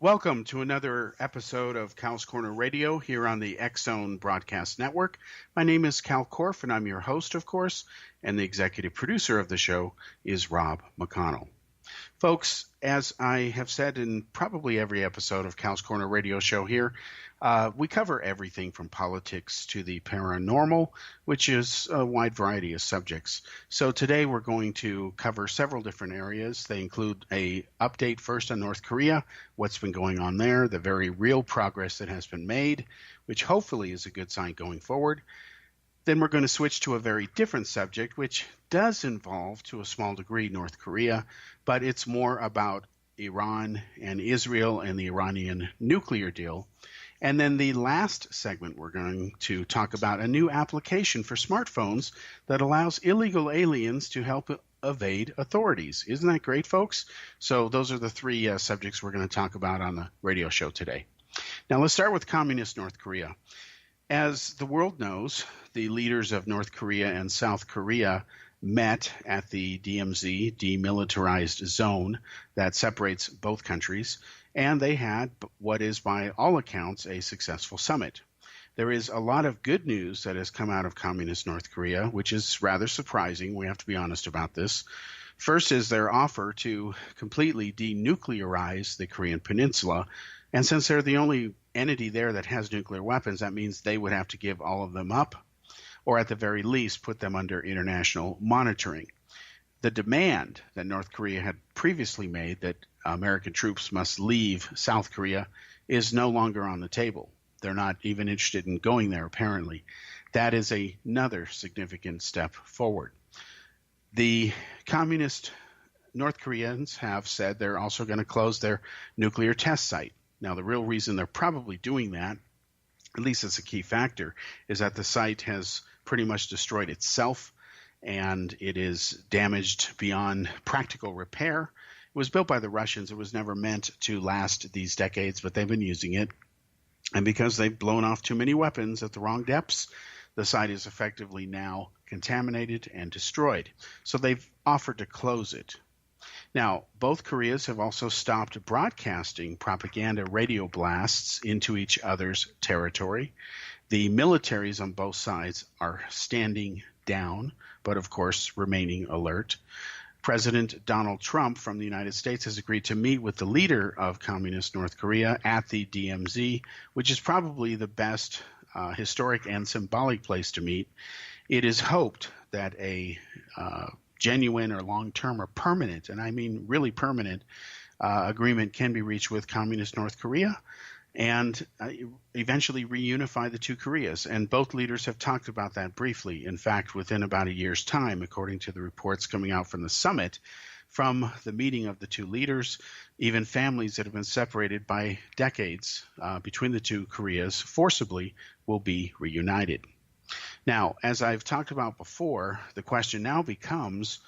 Welcome to another episode of Cal's Corner Radio here on the X Zone Broadcast Network. My name is Cal Korff, and I'm your host, of course, and the executive producer of the show is Rob McConnell. Folks, as I have said in probably every episode of Cal's Corner Radio Show here, we cover everything from politics to the paranormal, which is a wide variety of subjects. So today we're going to cover several different areas. They include a update first on North Korea, what's been going on there, the very real progress that has been made, which hopefully is a good sign going forward. Then we're going to switch to a very different subject, which does involve, to a small degree, North Korea, but it's more about Iran and Israel and the Iranian nuclear deal. And then the last segment, we're going to talk about a new application for smartphones that allows illegal aliens to help evade authorities. Isn't that great, folks? So those are the three subjects we're going to talk about on the radio show today. Now, let's start with communist North Korea. As the world knows, the leaders of North Korea and South Korea met at the DMZ, demilitarized zone that separates both countries, and they had what is by all accounts a successful summit. There is a lot of good news that has come out of communist North Korea, which is rather surprising. We have to be honest about this. First is their offer to completely denuclearize the Korean peninsula, and since they're the only entity there that has nuclear weapons, that means they would have to give all of them up, or at the very least put them under international monitoring. The demand that North Korea had previously made that American troops must leave South Korea is no longer on the table. They're not even interested in going there, apparently. That is another significant step forward. The communist North Koreans have said they're also going to close their nuclear test site. Now, the real reason they're probably doing that, at least it's a key factor, is that the site has pretty much destroyed itself and it is damaged beyond practical repair. It was built by the Russians. It was never meant to last these decades, but they've been using it. And because they've blown off too many weapons at the wrong depths, the site is effectively now contaminated and destroyed. So they've offered to close it. Now, both Koreas have also stopped broadcasting propaganda radio blasts into each other's territory. The militaries on both sides are standing down, but of course remaining alert. President Donald Trump from the United States has agreed to meet with the leader of communist North Korea at the DMZ, which is probably the best historic and symbolic place to meet. It is hoped that a genuine or long-term or permanent, and I mean really permanent, agreement can be reached with communist North Korea and eventually reunify the two Koreas. And both leaders have talked about that briefly. In fact, within about a year's time, according to the reports coming out from the summit, from the meeting of the two leaders, even families that have been separated by decades between the two Koreas forcibly will be reunited. Now, as I've talked about before, the question now becomes,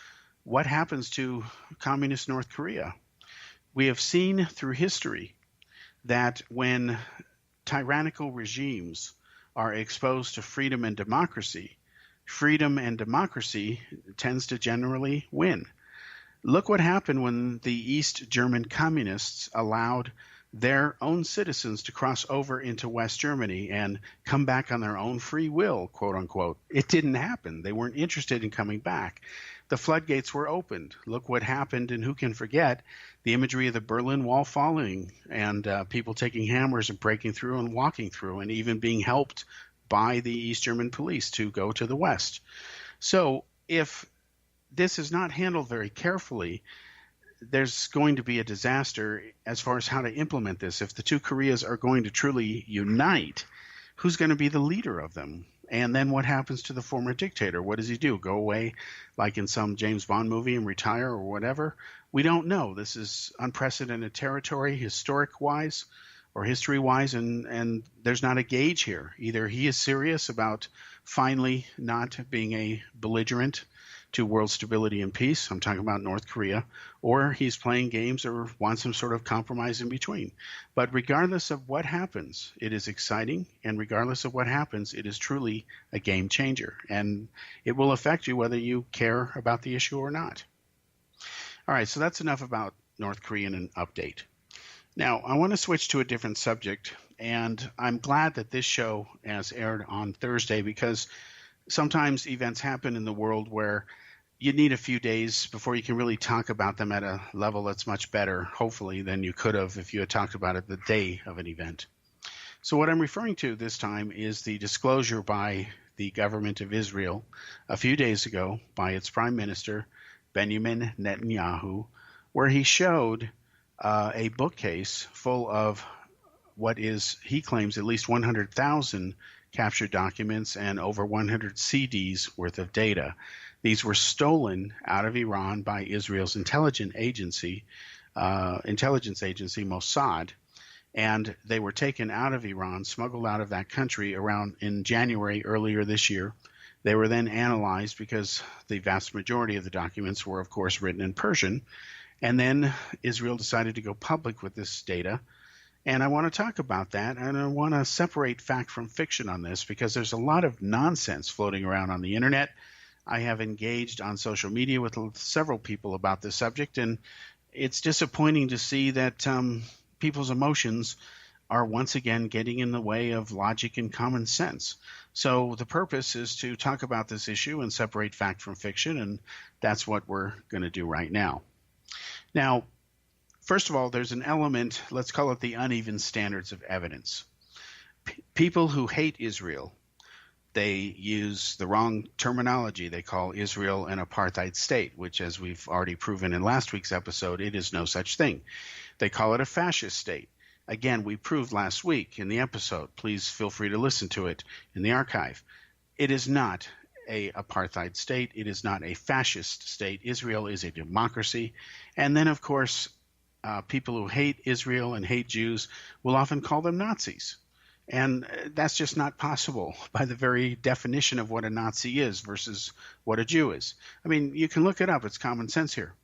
what happens to communist North Korea? We have seen through history that when tyrannical regimes are exposed to freedom and democracy tends to generally win. Look what happened when the East German communists allowed their own citizens to cross over into West Germany and come back on their own free will, quote unquote. It didn't happen. They weren't interested in coming back. The floodgates were opened. Look what happened, and who can forget the imagery of the Berlin Wall falling and people taking hammers and breaking through and walking through and even being helped by the East German police to go to the West. So if this is not handled very carefully, there's going to be a disaster as far as how to implement this. If the two Koreas are going to truly unite, who's going to be the leader of them? And then what happens to the former dictator? What does he do? Go away like in some James Bond movie and retire or whatever? We don't know. This is unprecedented territory, historic-wise or history-wise, and there's not a gauge here. Either he is serious about finally not being a belligerent to world stability and peace, I'm talking about North Korea, or he's playing games or wants some sort of compromise in between. But regardless of what happens, it is exciting, and regardless of what happens, it is truly a game changer, and it will affect you whether you care about the issue or not. All right, so that's enough about North Korean and update. Now, I want to switch to a different subject, and I'm glad that this show has aired on Thursday because sometimes events happen in the world where you need a few days before you can really talk about them at a level that's much better, hopefully, than you could have if you had talked about it the day of an event. So, what I'm referring to this time is the disclosure by the government of Israel a few days ago by its prime minister, Benjamin Netanyahu, where he showed a bookcase full of what is, he claims, at least 100,000 captured documents and over 100 CDs worth of data. These were stolen out of Iran by Israel's intelligence agency, Mossad, and they were taken out of Iran, smuggled out of that country around in January earlier this year. They were then analyzed because the vast majority of the documents were, of course, written in Persian. And then Israel decided to go public with this data. And I want to talk about that, and I want to separate fact from fiction on this because there's a lot of nonsense floating around on the internet. I have engaged on social media with several people about this subject, and it's disappointing to see that people's emotions are once again getting in the way of logic and common sense. So the purpose is to talk about this issue and separate fact from fiction, and that's what we're going to do right now. Now, first of all, there's an element, let's call it the uneven standards of evidence. People who hate Israel, they use the wrong terminology. They call Israel an apartheid state, which, as we've already proven in last week's episode, it is no such thing. They call it a fascist state. Again, we proved last week in the episode. Please feel free to listen to it in the archive. It is not an apartheid state. It is not a fascist state. Israel is a democracy. And then, of course, people who hate Israel and hate Jews will often call them Nazis. And that's just not possible by the very definition of what a Nazi is versus what a Jew is. I mean, you can look it up. It's common sense here.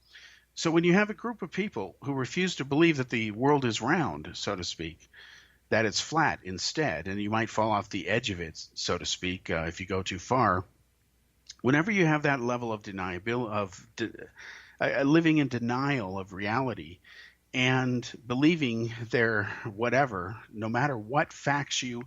So when you have a group of people who refuse to believe that the world is round, so to speak, that it's flat instead, and you might fall off the edge of it, so to speak, if you go too far, whenever you have that level of living in denial of reality and believing they're whatever, no matter what facts you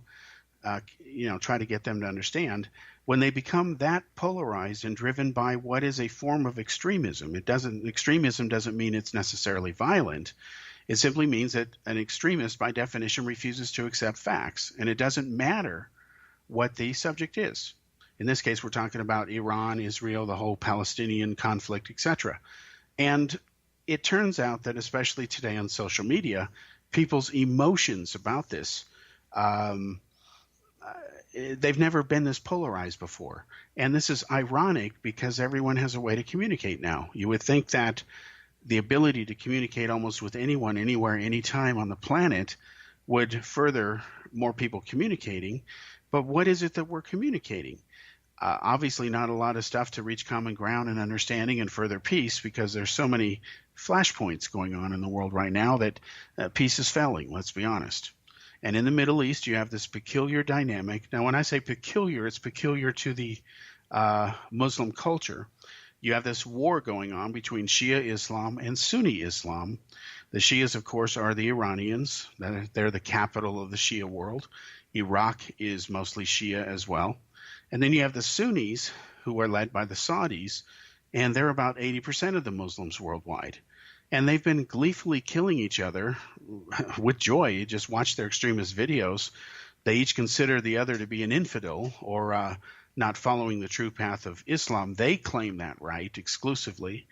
try to get them to understand, when they become that polarized and driven by what is a form of extremism, extremism doesn't mean it's necessarily violent. It simply means that an extremist, by definition, refuses to accept facts, and it doesn't matter what the subject is. In this case, we're talking about Iran, Israel, the whole Palestinian conflict, etc. And it turns out that, especially today on social media, people's emotions about this, they've never been this polarized before. And this is ironic because everyone has a way to communicate now. You would think that the ability to communicate almost with anyone, anywhere, anytime on the planet would further more people communicating. But what is it that we're communicating? Obviously not a lot of stuff to reach common ground and understanding and further peace, because there's so many flashpoints going on in the world right now that peace is failing, let's be honest. And in the Middle East, you have this peculiar dynamic. Now, when I say peculiar, it's peculiar to the Muslim culture. You have this war going on between Shia Islam and Sunni Islam. The Shias, of course, are the Iranians. They're the capital of the Shia world. Iraq is mostly Shia as well. And then you have the Sunnis, who are led by the Saudis, and they're about 80% of the Muslims worldwide. And they've been gleefully killing each other with joy. You just watch their extremist videos. They each consider the other to be an infidel or not following the true path of Islam. They claim that right exclusively.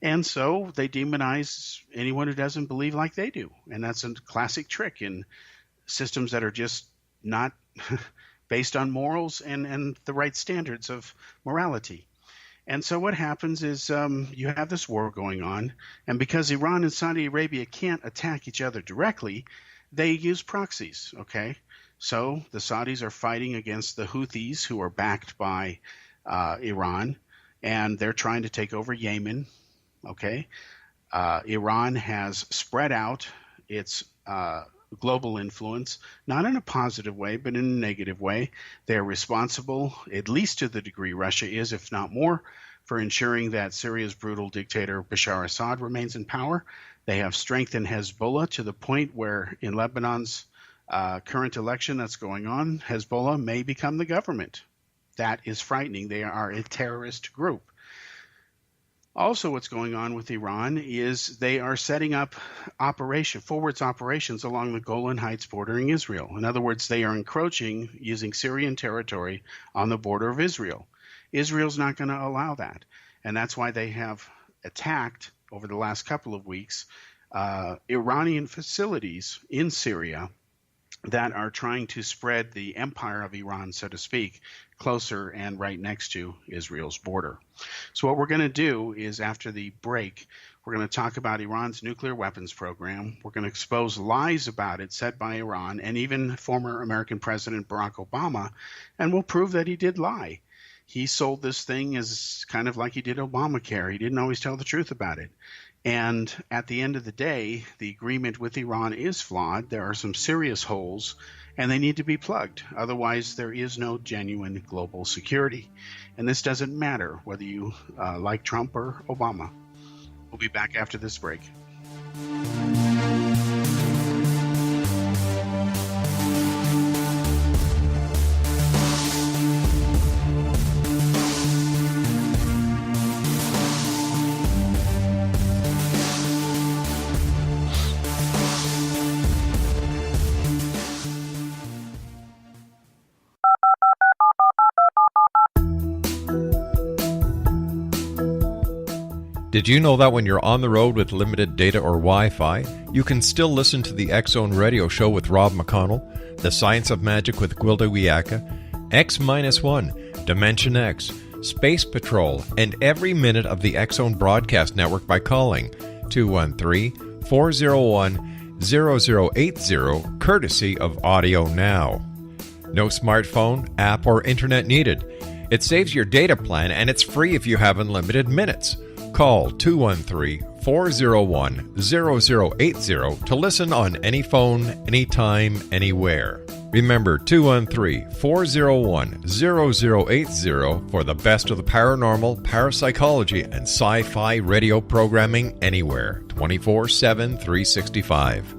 And so they demonize anyone who doesn't believe like they do. And that's a classic trick in systems that are just not based on morals and the right standards of morality. And so what happens is you have this war going on, and because Iran and Saudi Arabia can't attack each other directly, they use proxies, okay? So the Saudis are fighting against the Houthis, who are backed by Iran, and they're trying to take over Yemen, okay? Iran has spread out its global influence, not in a positive way, but in a negative way. They're responsible, at least to the degree Russia is, if not more, for ensuring that Syria's brutal dictator Bashar Assad remains in power. They have strengthened Hezbollah to the point where in Lebanon's current election that's going on, Hezbollah may become the government. That is frightening. They are a terrorist group. Also, what's going on with Iran is they are setting up forwards operations along the Golan Heights bordering Israel. In other words, they are encroaching using Syrian territory on the border of Israel. Israel's not going to allow that. And that's why they have attacked over the last couple of weeks Iranian facilities in Syria that are trying to spread the empire of Iran, so to speak, closer and right next to Israel's border. So what we're going to do is after the break, we're going to talk about Iran's nuclear weapons program. We're going to expose lies about it said by Iran and even former American President Barack Obama, and we'll prove that he did lie. He sold this thing as kind of like he did Obamacare. He didn't always tell the truth about it. And at the end of the day, the agreement with Iran is flawed. There are some serious holes, and they need to be plugged. Otherwise, there is no genuine global security. And this doesn't matter whether you like Trump or Obama. We'll be back after this break. Did you know that when you're on the road with limited data or Wi-Fi, you can still listen to the X-Zone Radio Show with Rob McConnell, The Science of Magic with Gwilda Wiyaka, X-1, Dimension X, Space Patrol, and every minute of the X-Zone Broadcast Network by calling 213-401-0080, courtesy of Audio Now. No smartphone, app, or internet needed. It saves your data plan and it's free if you have unlimited minutes. Call 213-401-0080 to listen on any phone, anytime, anywhere. Remember 213-401-0080 for the best of the paranormal, parapsychology, and sci-fi radio programming anywhere, 24/7, 365.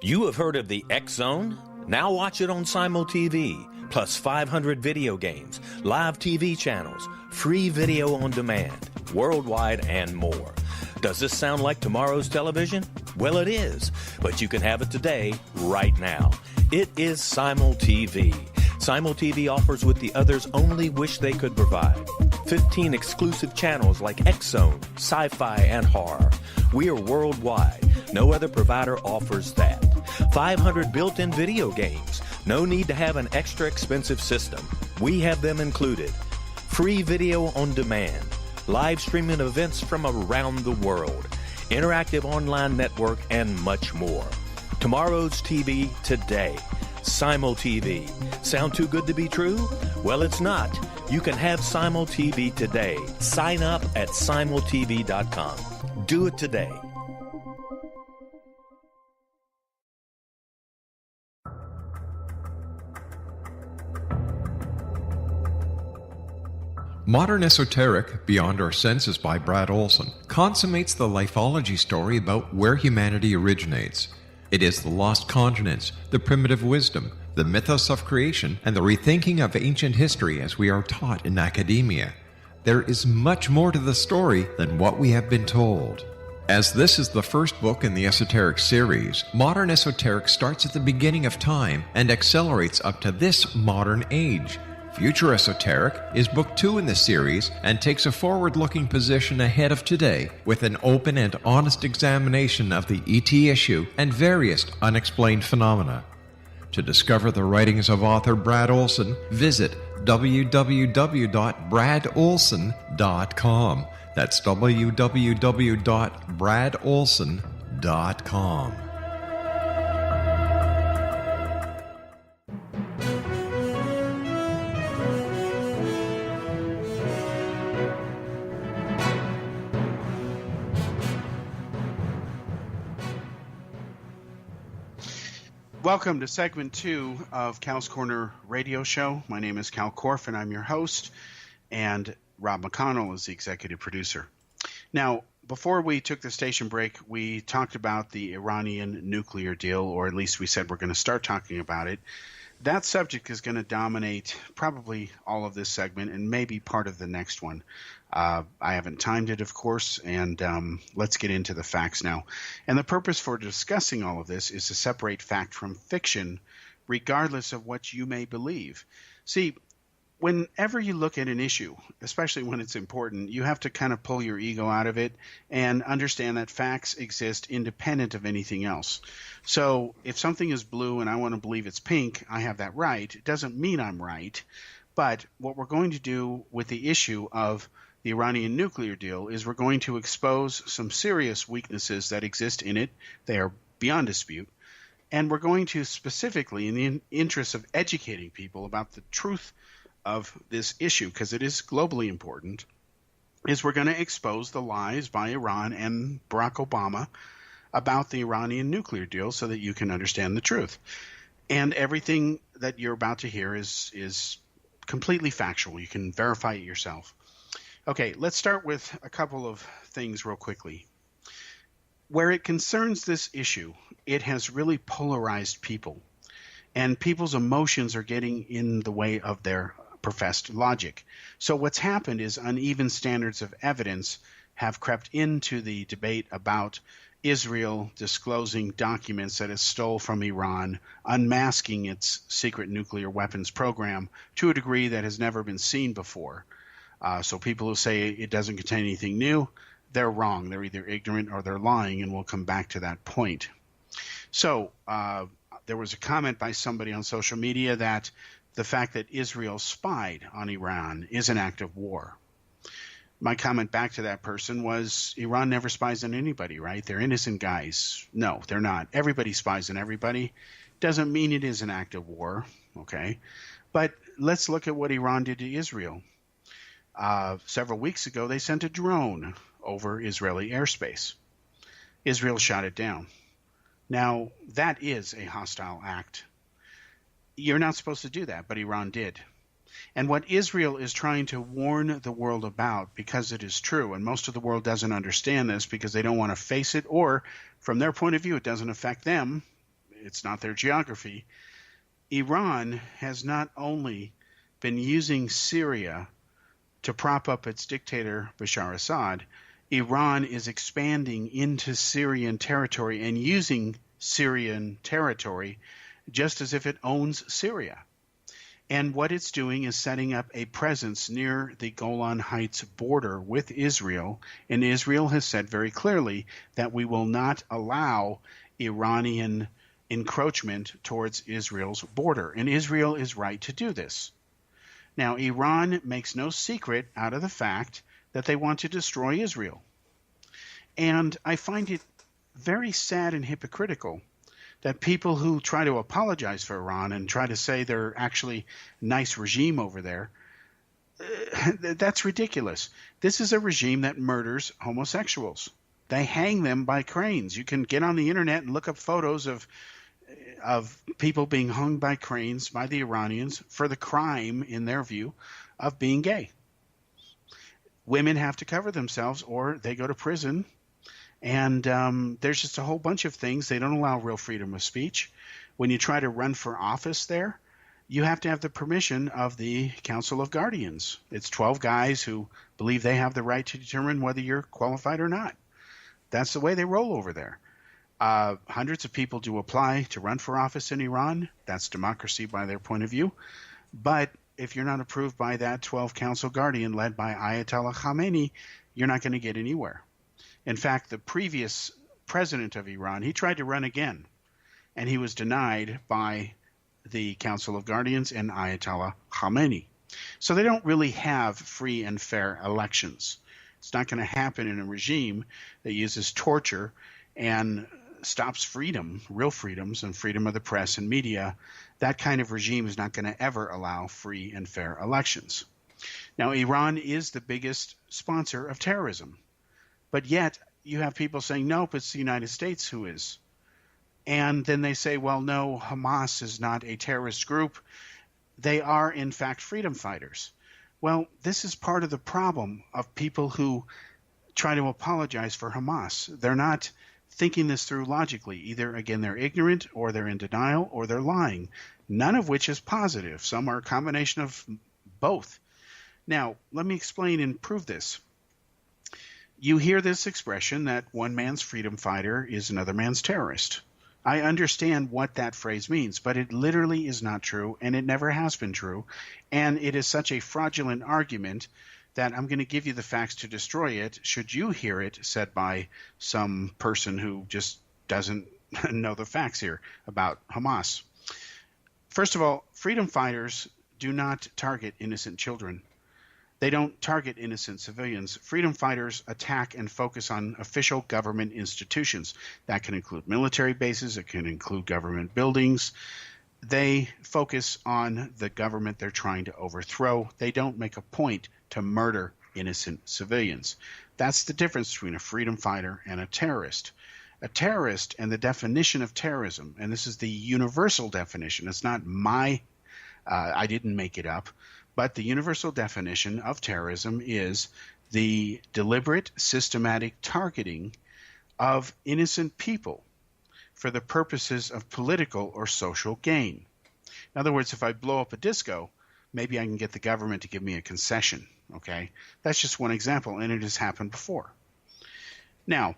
You have heard of the X-Zone? Now watch it on Simul TV. Plus 500 video games, live TV channels, free video on demand, worldwide, and more. Does this sound like tomorrow's television? Well, it is, but you can have it today, right now. It is Simul TV. Simul TV offers what the others only wish they could provide. 15 exclusive channels like X-Zone, sci-fi, and horror. We are worldwide. No other provider offers that. 500 built-in video games. No need to have an extra expensive system. We have them included. Free video on demand. Live streaming events from around the world. Interactive online network and much more. Tomorrow's TV today. Simul TV. Sound too good to be true? Well, it's not. You can have Simul TV today. Sign up at simultv.com. Do it today. Modern Esoteric, Beyond Our Senses by Brad Olson, consummates the lifeology story about where humanity originates. It is the lost continents, the primitive wisdom, the mythos of creation, and the rethinking of ancient history as we are taught in academia. There is much more to the story than what we have been told. As this is the first book in the Esoteric series, Modern Esoteric starts at the beginning of time and accelerates up to this modern age. Future Esoteric is book 2 in the series and takes a forward-looking position ahead of today with an open and honest examination of the ET issue and various unexplained phenomena. To discover the writings of author Brad Olson, visit www.bradolson.com. That's www.bradolson.com. Welcome to segment 2 of Cal's Corner Radio Show. My name is Cal Korff, and I'm your host. and Rob McConnell is the executive producer. Now, before we took the station break, we talked about the Iranian nuclear deal, or at least we said we're going to start talking about it. That subject is going to dominate probably all of this segment and maybe part of the next one. I haven't timed it, of course, and let's get into the facts now. And the purpose for discussing all of this is to separate fact from fiction, regardless of what you may believe. See, whenever you look at an issue, especially when it's important, you have to kind of pull your ego out of it and understand that facts exist independent of anything else. So if something is blue and I want to believe it's pink, I have that right. It doesn't mean I'm right. But what we're going to do with the issue of the Iranian nuclear deal is we're going to expose some serious weaknesses that exist in it. They are beyond dispute. And we're going to specifically, in the interest of educating people about the truth of this issue, because it is globally important, is we're going to expose the lies by Iran and Barack Obama about the Iranian nuclear deal so that you can understand the truth. And everything that you're about to hear is completely factual. You can verify it yourself. Okay, let's start with a couple of things real quickly. Where it concerns this issue, it has really polarized people, and people's emotions are getting in the way of their professed logic. So what's happened is uneven standards of evidence have crept into the debate about Israel disclosing documents that it stole from Iran, unmasking its secret nuclear weapons program to a degree that has never been seen before. So people who say it doesn't contain anything new, they're wrong. They're either ignorant or they're lying, and we'll come back to that point. So there was a comment by somebody on social media that the fact that Israel spied on Iran is an act of war. My comment back to that person was, Iran never spies on anybody, right? They're innocent guys. No, they're not. Everybody spies on everybody. Doesn't mean it is an act of war, okay? But let's look at what Iran did to Israel. Several weeks ago, they sent a drone over Israeli airspace. Israel shot it down. Now, that is a hostile act. You're not supposed to do that, but Iran did. And what Israel is trying to warn the world about, because it is true, and most of the world doesn't understand this because they don't want to face it, or from their point of view, it doesn't affect them. It's not their geography. Iran has not only been using Syria to prop up its dictator, Bashar Assad, Iran is expanding into Syrian territory and using Syrian territory just as if it owns Syria. And what it's doing is setting up a presence near the Golan Heights border with Israel. And Israel has said very clearly that we will not allow Iranian encroachment towards Israel's border. And Israel is right to do this. Now, Iran makes no secret out of the fact that they want to destroy Israel. And I find it very sad and hypocritical that people who try to apologize for Iran and try to say they're actually a nice regime over there, that's ridiculous. This is a regime that murders homosexuals. They hang them by cranes. You can get on the internet and look up photos of people being hung by cranes by the Iranians for the crime, in their view, of being gay. Women have to cover themselves or they go to prison. And there's just a whole bunch of things. They don't allow real freedom of speech. When you try to run for office there, you have to have the permission of the Council of Guardians. It's 12 guys who believe they have the right to determine whether you're qualified or not. That's the way they roll over there. Hundreds of people do apply to run for office in Iran. That's democracy by their point of view. But if you're not approved by that 12 Council Guardian led by Ayatollah Khamenei, you're not going to get anywhere. In fact, the previous president of Iran, he tried to run again, and he was denied by the Council of Guardians and Ayatollah Khamenei. So they don't really have free and fair elections. It's not going to happen in a regime that uses torture and stops freedom, real freedoms, and freedom of the press and media. That kind of regime is not going to ever allow free and fair elections. Now, Iran is the biggest sponsor of terrorism. But yet you have people saying, nope, it's the United States who is. And then they say, well, no, Hamas is not a terrorist group. They are, in fact, freedom fighters. Well, this is part of the problem of people who try to apologize for Hamas. They're not thinking this through logically. Either, again, they're ignorant, or they're in denial, or they're lying, none of which is positive. Some are a combination of both. Now, let me explain and prove this. You hear this expression that one man's freedom fighter is another man's terrorist. I understand what that phrase means, but it literally is not true, and it never has been true. And it is such a fraudulent argument that I'm going to give you the facts to destroy it, should you hear it said by some person who just doesn't know the facts here about Hamas. First of all, freedom fighters do not target innocent children. They don't target innocent civilians. Freedom fighters attack and focus on official government institutions. That can include military bases. It can include government buildings. They focus on the government they're trying to overthrow. They don't make a point to murder innocent civilians. That's the difference between a freedom fighter and a terrorist. A terrorist, and the definition of terrorism, and this is the universal definition. It's not I didn't make it up. But the universal definition of terrorism is the deliberate, systematic targeting of innocent people for the purposes of political or social gain. In other words, if I blow up a disco, maybe I can get the government to give me a concession, okay? That's just one example, and it has happened before. Now,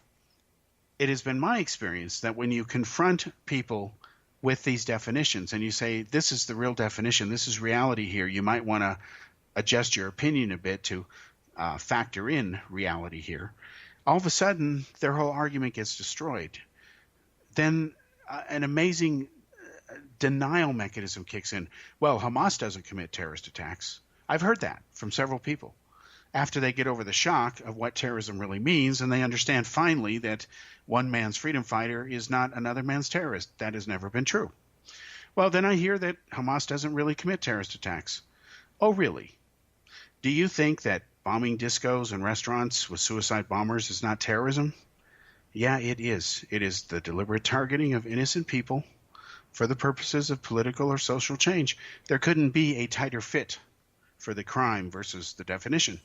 it has been my experience that when you confront people with these definitions and you say, this is the real definition, this is reality here, you might want to adjust your opinion a bit to factor in reality here, all of a sudden their whole argument gets destroyed. Then an amazing denial mechanism kicks in. Well, Hamas doesn't commit terrorist attacks. I've heard that from several people after they get over the shock of what terrorism really means, and they understand finally that one man's freedom fighter is not another man's terrorist. That has never been true. Well, then I hear that Hamas doesn't really commit terrorist attacks. Oh, really? Do you think that bombing discos and restaurants with suicide bombers is not terrorism? Yeah, it is. It is the deliberate targeting of innocent people for the purposes of political or social change. There couldn't be a tighter fit for the crime versus the definition.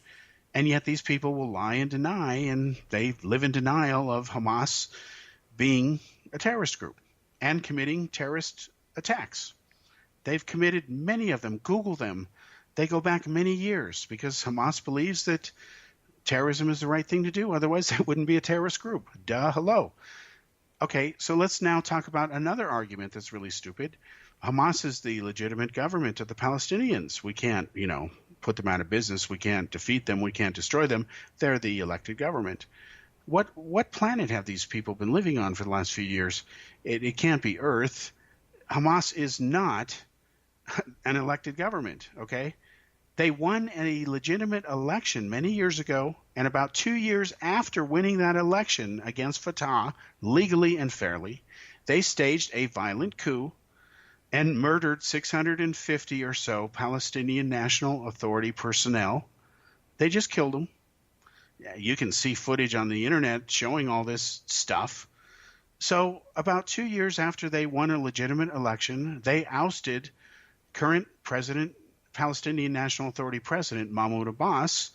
And yet these people will lie and deny, and they live in denial of Hamas being a terrorist group and committing terrorist attacks. They've committed many of them. Google them. They go back many years because Hamas believes that terrorism is the right thing to do. Otherwise, it wouldn't be a terrorist group. Duh, hello. Okay, so let's now talk about another argument that's really stupid. Hamas is the legitimate government of the Palestinians. We can't, put them out of business. We can't defeat them. We can't destroy them. They're the elected government. What planet have these people been living on for the last few years? It can't be Earth. Hamas is not an elected government, okay? They won a legitimate election many years ago, and about 2 years after winning that election against Fatah, legally and fairly, they staged a violent coup and murdered 650 or so Palestinian National Authority personnel. They just killed them. Yeah, you can see footage on the internet showing all this stuff. So about 2 years after they won a legitimate election, they ousted current president, Palestinian National Authority President Mahmoud Abbas.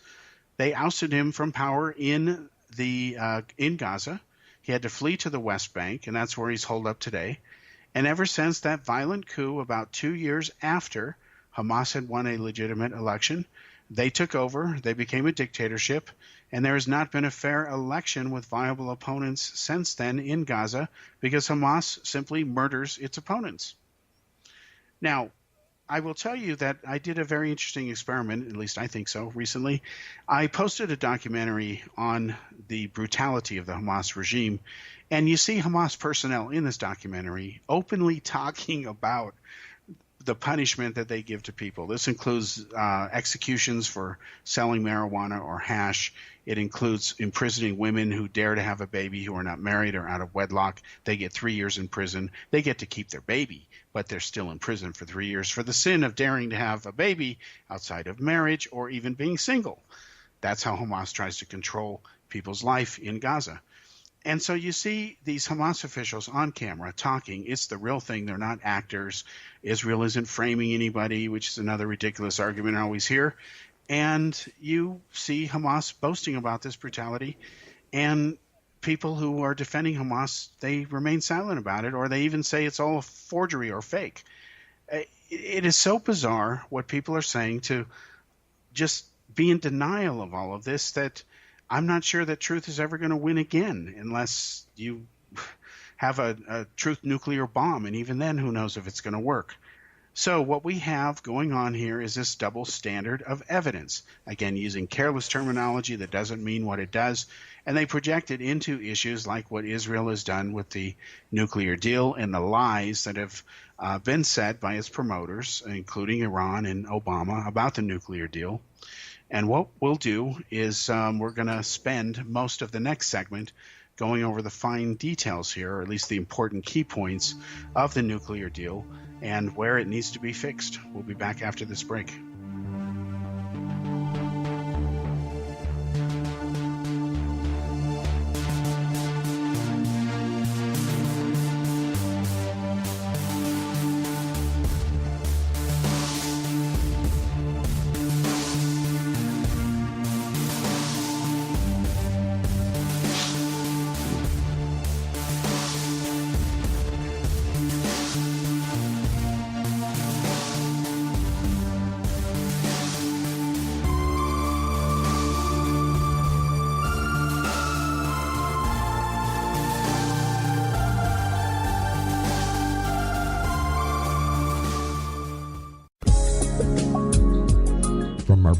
They ousted him from power in Gaza. He had to flee to the West Bank, and that's where he's holed up today. And ever since that violent coup about 2 years after Hamas had won a legitimate election, they took over, they became a dictatorship, and there has not been a fair election with viable opponents since then in Gaza because Hamas simply murders its opponents. Now, I will tell you that I did a very interesting experiment, at least I think so, recently. I posted a documentary on the brutality of the Hamas regime, and you see Hamas personnel in this documentary openly talking about the punishment that they give to people. This includes executions for selling marijuana or hash. It includes imprisoning women who dare to have a baby who are not married or out of wedlock. They get 3 years in prison. They get to keep their baby, but they're still in prison for 3 years for the sin of daring to have a baby outside of marriage or even being single. That's how Hamas tries to control people's life in Gaza. And so you see these Hamas officials on camera talking. It's the real thing. They're not actors. Israel isn't framing anybody, which is another ridiculous argument I always hear. And you see Hamas boasting about this brutality, and people who are defending Hamas, they remain silent about it, or they even say it's all a forgery or fake. It is so bizarre what people are saying to just be in denial of all of this that I'm not sure that truth is ever going to win again unless you have a truth nuclear bomb, and even then, who knows if it's going to work. So what we have going on here is this double standard of evidence, again, using careless terminology that doesn't mean what it does, and they project it into issues like what Israel has done with the nuclear deal and the lies that have been said by its promoters, including Iran and Obama, about the nuclear deal. And what we'll do is we're going to spend most of the next segment going over the fine details here, or at least the important key points of the nuclear deal and where it needs to be fixed. We'll be back after this break.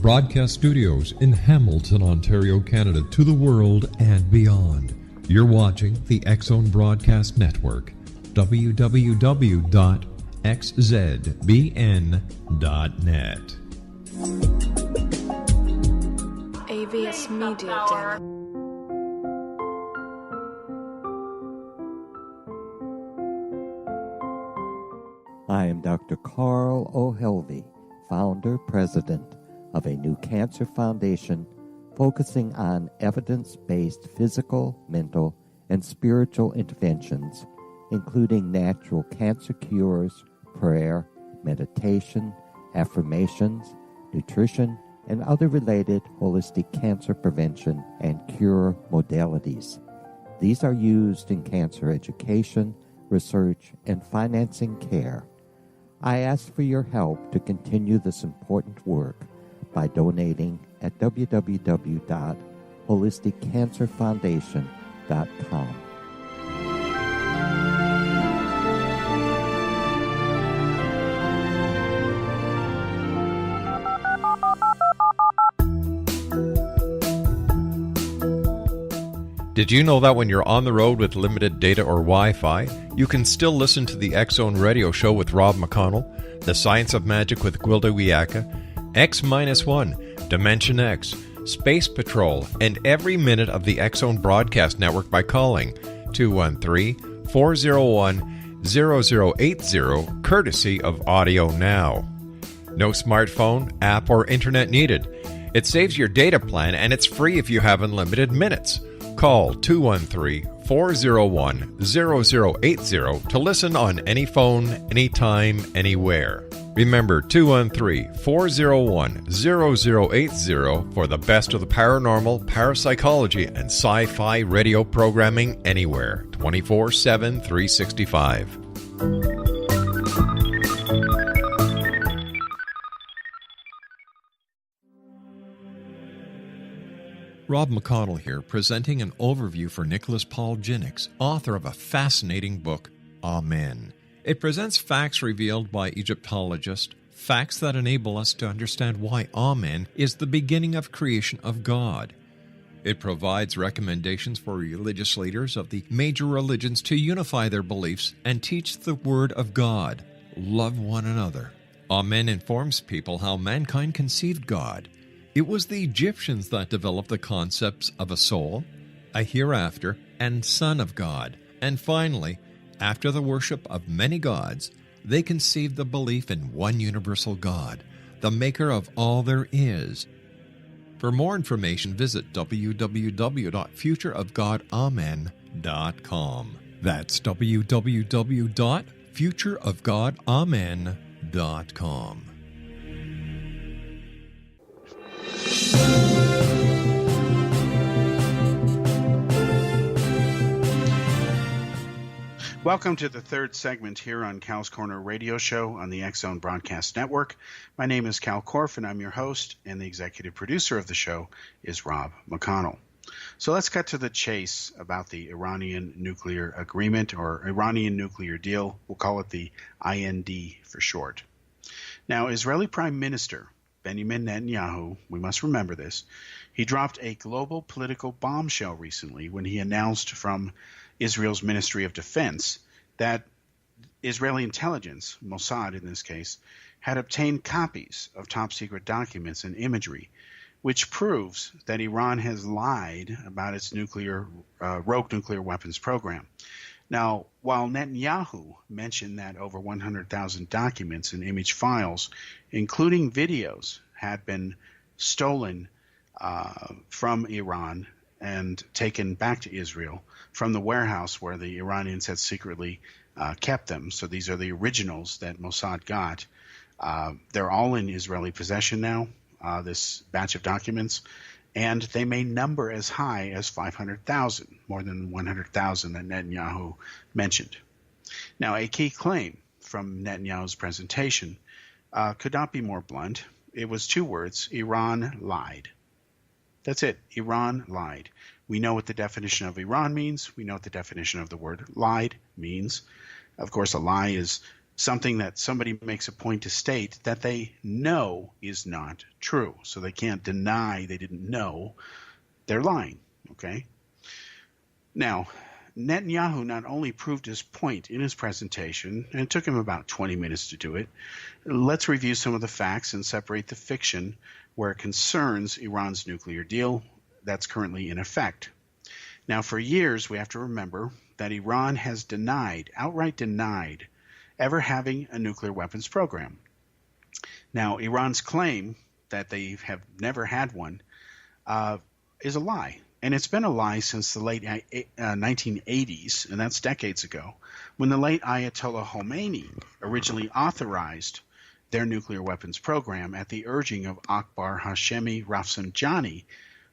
Broadcast studios in Hamilton, Ontario, Canada, to the world and beyond. You're watching the X-Zone Broadcast Network, www.xzbn.net. AVS Media Demo. I am Dr. Carl O'Helvey, founder, president of a new cancer foundation focusing on evidence-based physical, mental, and spiritual interventions, including natural cancer cures, prayer, meditation, affirmations, nutrition, and other related holistic cancer prevention and cure modalities. These are used in cancer education, research, and financing care. I ask for your help to continue this important work by donating at www.holisticcancerfoundation.com. Did you know that when you're on the road with limited data or Wi-Fi, you can still listen to the X-Zone Radio Show with Rob McConnell, The Science of Magic with Gwilda Wiyaka, X-1, Dimension X, Space Patrol, and every minute of the X-Zone Broadcast Network by calling 213-401-0080, courtesy of Audio Now. No smartphone, app, or internet needed. It saves your data plan, and it's free if you have unlimited minutes. Call 213-401-0080 to listen on any phone, anytime, anywhere. Remember, 213-401-0080 for the best of the paranormal, parapsychology, and sci-fi radio programming anywhere, 24/7, 365. Rob McConnell here, presenting an overview for Nicholas Paul Jennings, author of a fascinating book, Amen. It presents facts revealed by Egyptologists, facts that enable us to understand why Amen is the beginning of creation of God. It provides recommendations for religious leaders of the major religions to unify their beliefs and teach the Word of God. Love one another. Amen informs people how mankind conceived God. It was the Egyptians that developed the concepts of a soul, a hereafter, and Son of God. And finally, after the worship of many gods, they conceived the belief in one universal God, the maker of all there is. For more information, visit www.futureofgodamen.com. That's www.futureofgodamen.com. Welcome to the third segment here on Cal's Corner Radio Show on the X-Zone Broadcast Network. My name is Cal Korff, and I'm your host, and the executive producer of the show is Rob McConnell. So let's cut to the chase about the Iranian nuclear agreement, or Iranian nuclear deal. We'll call it the IND for short. Now, Israeli Prime Minister Benjamin Netanyahu, we must remember this, he dropped a global political bombshell recently when he announced from Israel's Ministry of Defense that Israeli intelligence, Mossad in this case, had obtained copies of top-secret documents and imagery, which proves that Iran has lied about its rogue nuclear weapons program. Now, while Netanyahu mentioned that over 100,000 documents and image files, including videos, had been stolen from Iran and taken back to Israel from the warehouse where the Iranians had secretly kept them. So these are the originals that Mossad got. They're all in Israeli possession now, this batch of documents, and they may number as high as 500,000, more than 100,000 that Netanyahu mentioned. Now, a key claim from Netanyahu's presentation could not be more blunt. It was two words: Iran lied. That's it. Iran lied. We know what the definition of Iran means. We know what the definition of the word lied means. Of course, a lie is something that somebody makes a point to state that they know is not true. So they can't deny they didn't know. They're lying. Okay? Now, Netanyahu not only proved his point in his presentation, and it took him about 20 minutes to do it. Let's review some of the facts and separate the fiction where it concerns Iran's nuclear deal that's currently in effect. Now, for years, we have to remember that Iran has outright denied, ever having a nuclear weapons program. Now, Iran's claim that they have never had one is a lie. And it's been a lie since the late 1980s, and that's decades ago, when the late Ayatollah Khomeini originally authorized their nuclear weapons program at the urging of Akbar Hashemi Rafsanjani,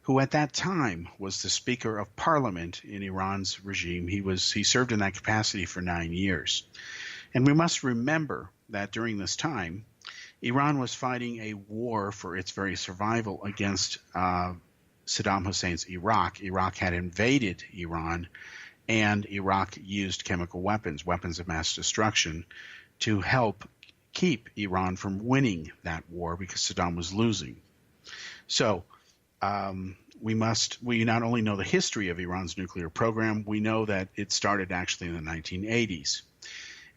who at that time was the Speaker of Parliament in Iran's regime. He served in that capacity for 9 years. And we must remember that during this time, Iran was fighting a war for its very survival against Saddam Hussein's Iraq. Iraq had invaded Iran, and Iraq used chemical weapons, weapons of mass destruction, to help keep Iran from winning that war because Saddam was losing. So we not only know the history of Iran's nuclear program, we know that it started actually in the 1980s.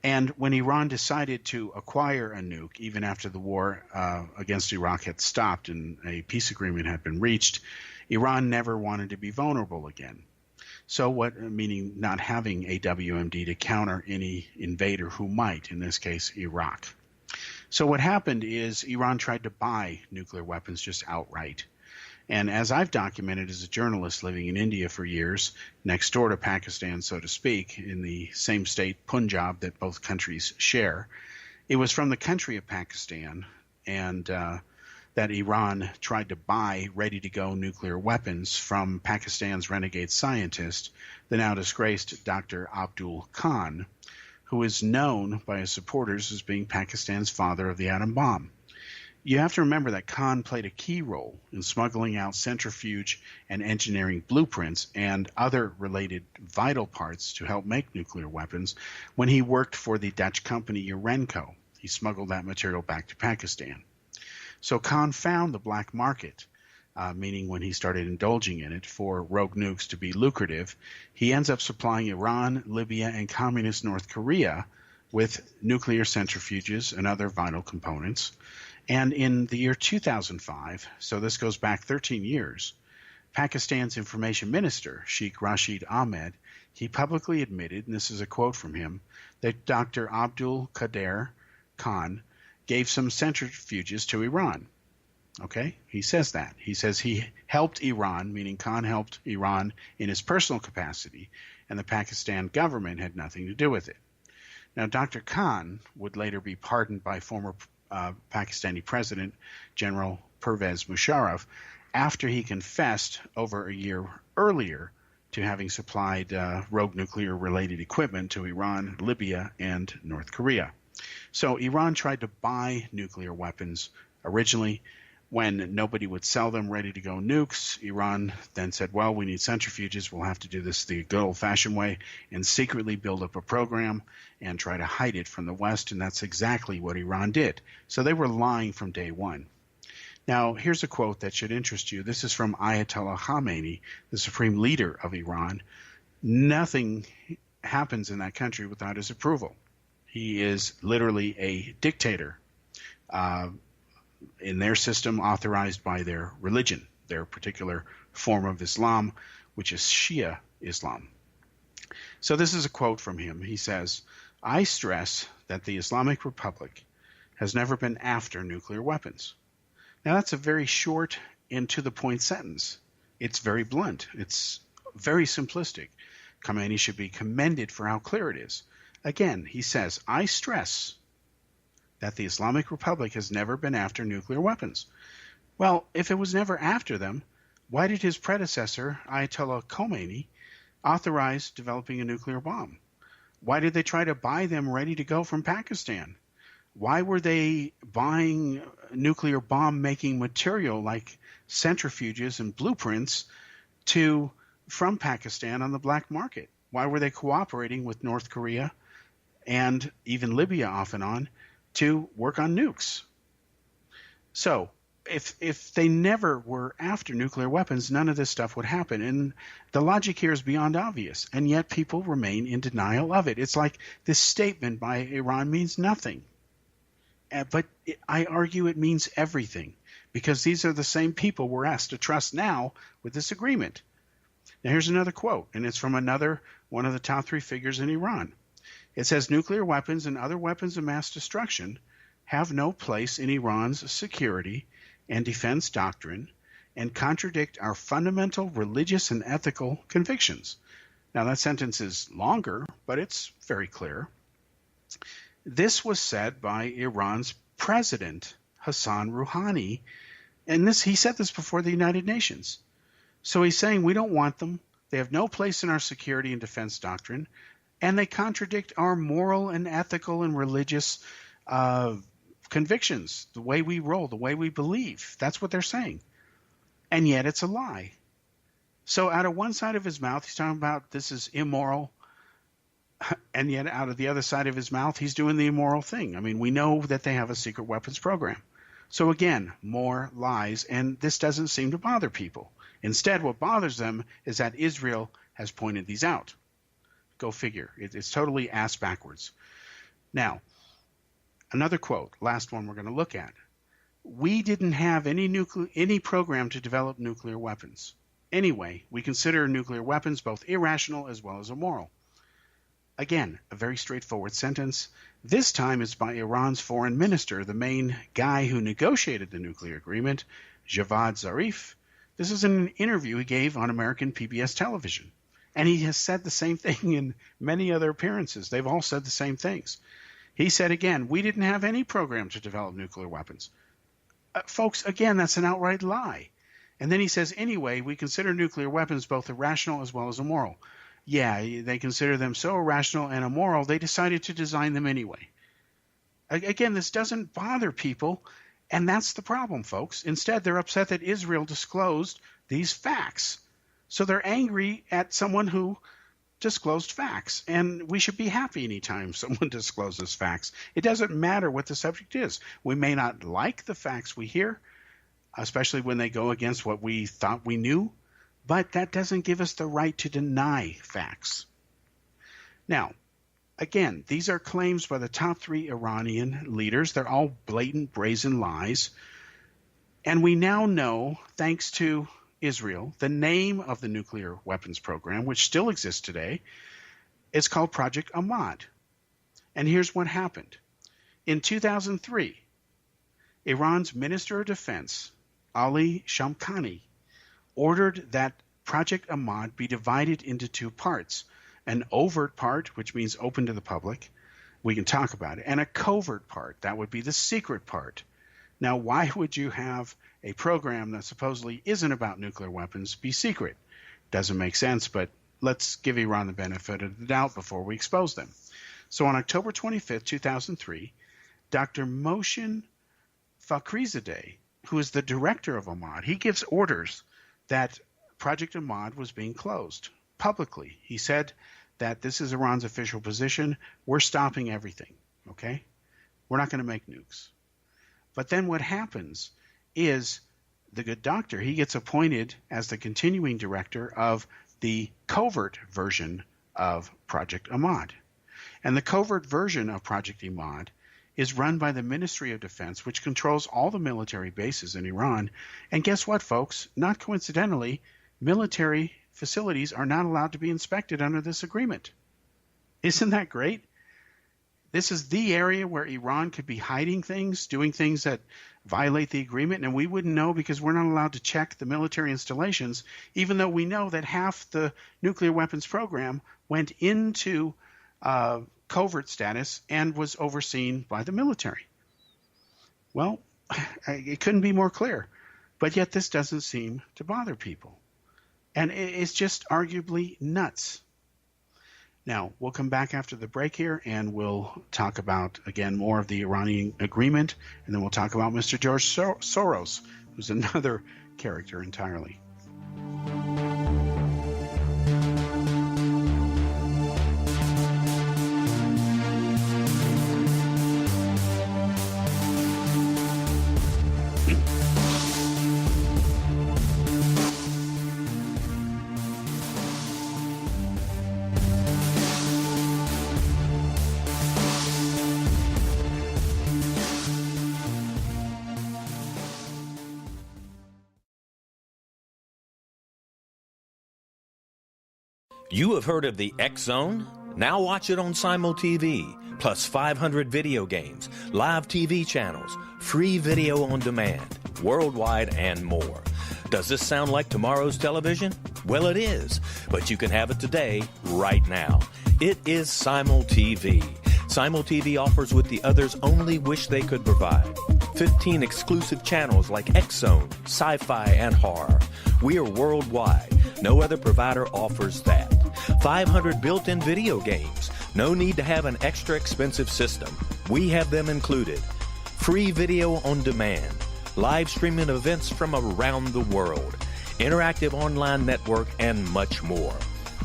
And when Iran decided to acquire a nuke, even after the war against Iraq had stopped and a peace agreement had been reached, Iran never wanted to be vulnerable again. So meaning not having a WMD to counter any invader who might, in this case, Iraq. So what happened is Iran tried to buy nuclear weapons just outright. And as I've documented as a journalist living in India for years, next door to Pakistan, so to speak, in the same state, Punjab, that both countries share, it was from the country of Pakistan and that Iran tried to buy ready-to-go nuclear weapons from Pakistan's renegade scientist, the now disgraced Dr. Abdul Khan, who is known by his supporters as being Pakistan's father of the atom bomb. You have to remember that Khan played a key role in smuggling out centrifuge and engineering blueprints and other related vital parts to help make nuclear weapons when he worked for the Dutch company Urenco. He smuggled that material back to Pakistan. So Khan found the black market, meaning when he started indulging in it for rogue nukes to be lucrative, he ends up supplying Iran, Libya, and communist North Korea with nuclear centrifuges and other vital components. And in the year 2005, so this goes back 13 years, Pakistan's information minister, Sheikh Rashid Ahmed, he publicly admitted, and this is a quote from him, that Dr. Abdul Qadir Khan gave some centrifuges to Iran. Okay? He says that. He says he helped Iran, meaning Khan helped Iran in his personal capacity, and the Pakistan government had nothing to do with it. Now, Dr. Khan would later be pardoned by former Pakistani President General Pervez Musharraf after he confessed over a year earlier to having supplied rogue nuclear-related equipment to Iran, Libya, and North Korea. So Iran tried to buy nuclear weapons originally. When nobody would sell them ready-to-go nukes, Iran then said, well, we need centrifuges. We'll have to do this the good old-fashioned way and secretly build up a program and try to hide it from the West, and that's exactly what Iran did. So they were lying from day one. Now, here's a quote that should interest you. This is from Ayatollah Khamenei, the supreme leader of Iran. Nothing happens in that country without his approval. He is literally a dictator. In their system, authorized by their religion, their particular form of Islam, which is Shia Islam. So this is a quote from him. He says, I stress that the Islamic Republic has never been after nuclear weapons. Now that's a very short and to-the-point sentence. It's very blunt. It's very simplistic. Khamenei should be commended for how clear it is. Again, he says, I stress that the Islamic Republic has never been after nuclear weapons. Well, if it was never after them, why did his predecessor, Ayatollah Khomeini, authorize developing a nuclear bomb? Why did they try to buy them ready to go from Pakistan? Why were they buying nuclear bomb-making material like centrifuges and blueprints from Pakistan on the black market? Why were they cooperating with North Korea and even Libya off and on to work on nukes? So if they never were after nuclear weapons, none of this stuff would happen. And the logic here is beyond obvious, and yet people remain in denial of it. It's like this statement by Iran means nothing. But I argue it means everything, because these are the same people we're asked to trust now with this agreement. Now here's another quote, and it's from one of the top three figures in Iran. It says, nuclear weapons and other weapons of mass destruction have no place in Iran's security and defense doctrine and contradict our fundamental religious and ethical convictions. Now that sentence is longer, but it's very clear. This was said by Iran's president, Hassan Rouhani, and he said this before the United Nations. So he's saying we don't want them. They have no place in our security and defense doctrine, and they contradict our moral and ethical and religious convictions, the way we roll, the way we believe. That's what they're saying. And yet it's a lie. So out of one side of his mouth, he's talking about this is immoral, and yet out of the other side of his mouth, he's doing the immoral thing. I mean, we know that they have a secret weapons program. So again, more lies, and this doesn't seem to bother people. Instead, what bothers them is that Israel has pointed these out. Go figure. It's totally ass backwards. Now, another quote, last one we're going to look at. We didn't have any program to develop nuclear weapons. Anyway, we consider nuclear weapons both irrational as well as immoral. Again, a very straightforward sentence. This time it's by Iran's foreign minister, the main guy who negotiated the nuclear agreement, Javad Zarif. This is an interview he gave on American PBS television. And he has said the same thing in many other appearances. They've all said the same things. He said again, we didn't have any program to develop nuclear weapons. Folks, again, that's an outright lie. And then he says, anyway, we consider nuclear weapons both irrational as well as immoral. Yeah, they consider them so irrational and immoral, they decided to design them anyway. Again, this doesn't bother people, and that's the problem, folks. Instead, they're upset that Israel disclosed these facts. So they're angry at someone who disclosed facts, and we should be happy anytime someone discloses facts. It doesn't matter what the subject is. We may not like the facts we hear, especially when they go against what we thought we knew, but that doesn't give us the right to deny facts. Now, again, these are claims by the top three Iranian leaders. They're all blatant, brazen lies. And we now know, thanks to Israel, the name of the nuclear weapons program, which still exists today, is called Project Ahmad. And here's what happened. In 2003, Iran's Minister of Defense, Ali Shamkhani, ordered that Project Ahmad be divided into two parts, an overt part, which means open to the public, we can talk about it, and a covert part, that would be the secret part. Now, why would you have a program that supposedly isn't about nuclear weapons be secret? Doesn't make sense, but let's give Iran the benefit of the doubt before we expose them. So on October 25th, 2003, Dr. Mohsen Fakhrizadeh, who is the director of Ahmad, he gives orders that Project Ahmad was being closed publicly. He said that this is Iran's official position. We're stopping everything, okay? We're not going to make nukes. But then what happens is the good doctor, he gets appointed as the continuing director of the covert version of Project Ahmad. And the covert version of Project Ahmad is run by the Ministry of Defense, which controls all the military bases in Iran. And guess what, folks? Not coincidentally, military facilities are not allowed to be inspected under this agreement. Isn't that great? This is the area where Iran could be hiding things, doing things that violate the agreement, and we wouldn't know because we're not allowed to check the military installations, even though we know that half the nuclear weapons program went into covert status and was overseen by the military. Well, it couldn't be more clear, but yet this doesn't seem to bother people. And it's just arguably nuts. Now, we'll come back after the break here, and we'll talk about, again, more of the Iranian agreement, and then we'll talk about Mr. George Soros, who's another character entirely. You have heard of the X Zone? Now watch it on Simul TV, plus 500 video games, live TV channels, free video on demand, worldwide, and more. Does this sound like tomorrow's television? Well, it is, but you can have it today, right now. It is Simul TV. Simul TV offers what the others only wish they could provide. 15 exclusive channels like X Zone, sci-fi, and horror. We are worldwide. No other provider offers that. 500 built-in video games. No need to have an extra expensive system. We have them included. Free video on demand. Live streaming events from around the world. Interactive online network, and much more.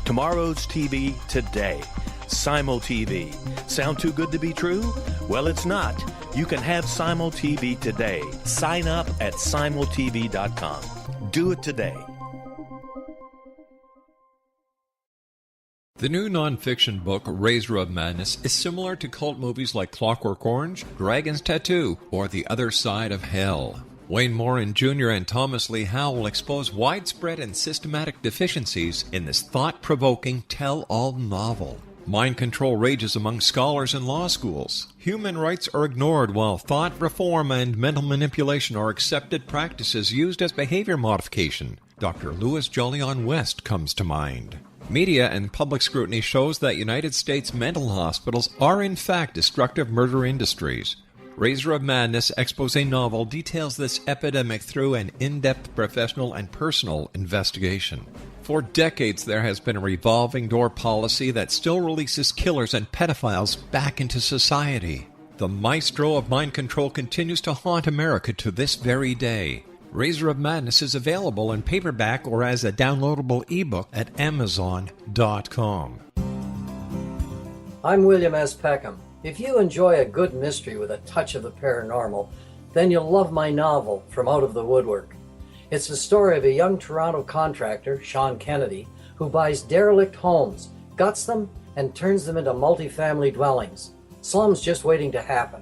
Tomorrow's TV today. Simul TV. Sound too good to be true? Well, it's not. You can have Simul TV today. Sign up at simultv.com. Do it today. The new nonfiction book, Razor of Madness, is similar to cult movies like Clockwork Orange, Dragon's Tattoo, or The Other Side of Hell. Wayne Morin Jr. and Thomas Lee Howe will expose widespread and systematic deficiencies in this thought-provoking tell-all novel. Mind control rages among scholars in law schools. Human rights are ignored while thought reform and mental manipulation are accepted practices used as behavior modification. Dr. Louis Jolyon West comes to mind. Media and public scrutiny shows that United States mental hospitals are in fact destructive murder industries. Razor of Madness expose novel details this epidemic through an in-depth professional and personal investigation. For decades there has been a revolving door policy that still releases killers and pedophiles back into society. The maestro of mind control continues to haunt America to this very day. Razor of Madness is available in paperback or as a downloadable ebook at Amazon.com. I'm William S. Peckham. If you enjoy a good mystery with a touch of the paranormal, then you'll love my novel, From Out of the Woodwork. It's the story of a young Toronto contractor, Sean Kennedy, who buys derelict homes, guts them, and turns them into multifamily dwellings. Slums just waiting to happen.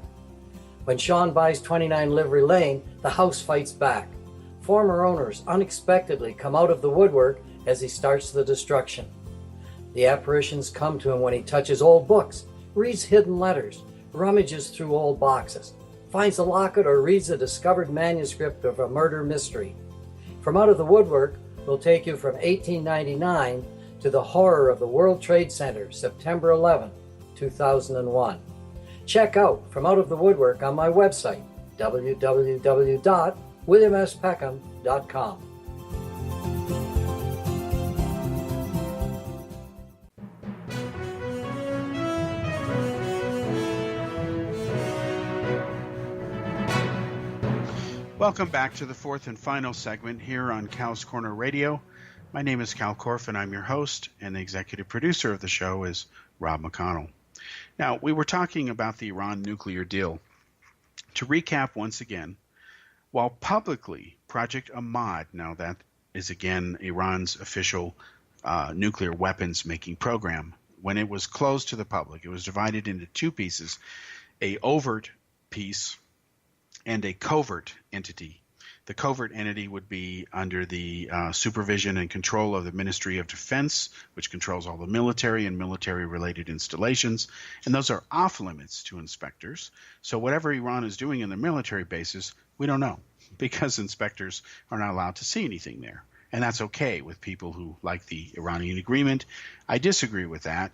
When Sean buys 29 Livery Lane, the house fights back. Former owners unexpectedly come out of the woodwork as he starts the destruction. The apparitions come to him when he touches old books, reads hidden letters, rummages through old boxes, finds a locket, or reads a discovered manuscript of a murder mystery. From Out of the Woodwork will take you from 1899 to the horror of the World Trade Center, September 11, 2001. Check out From Out of the Woodwork on my website, www.williamspeckham.com. Welcome back to the fourth and final segment here on Cal's Corner Radio. My name is Cal Korff, and I'm your host, and the executive producer of the show is Rob McConnell. Now, we were talking about the Iran nuclear deal. To recap once again, while publicly Project Ahmad, now that is again Iran's official nuclear weapons making program, when it was closed to the public, it was divided into two pieces, a overt piece and a covert entity. The covert entity would be under the supervision and control of the Ministry of Defense, which controls all the military and military-related installations, and those are off limits to inspectors. So whatever Iran is doing in their military bases, we don't know, because inspectors are not allowed to see anything there. And that's okay with people who like the Iranian agreement. I disagree with that.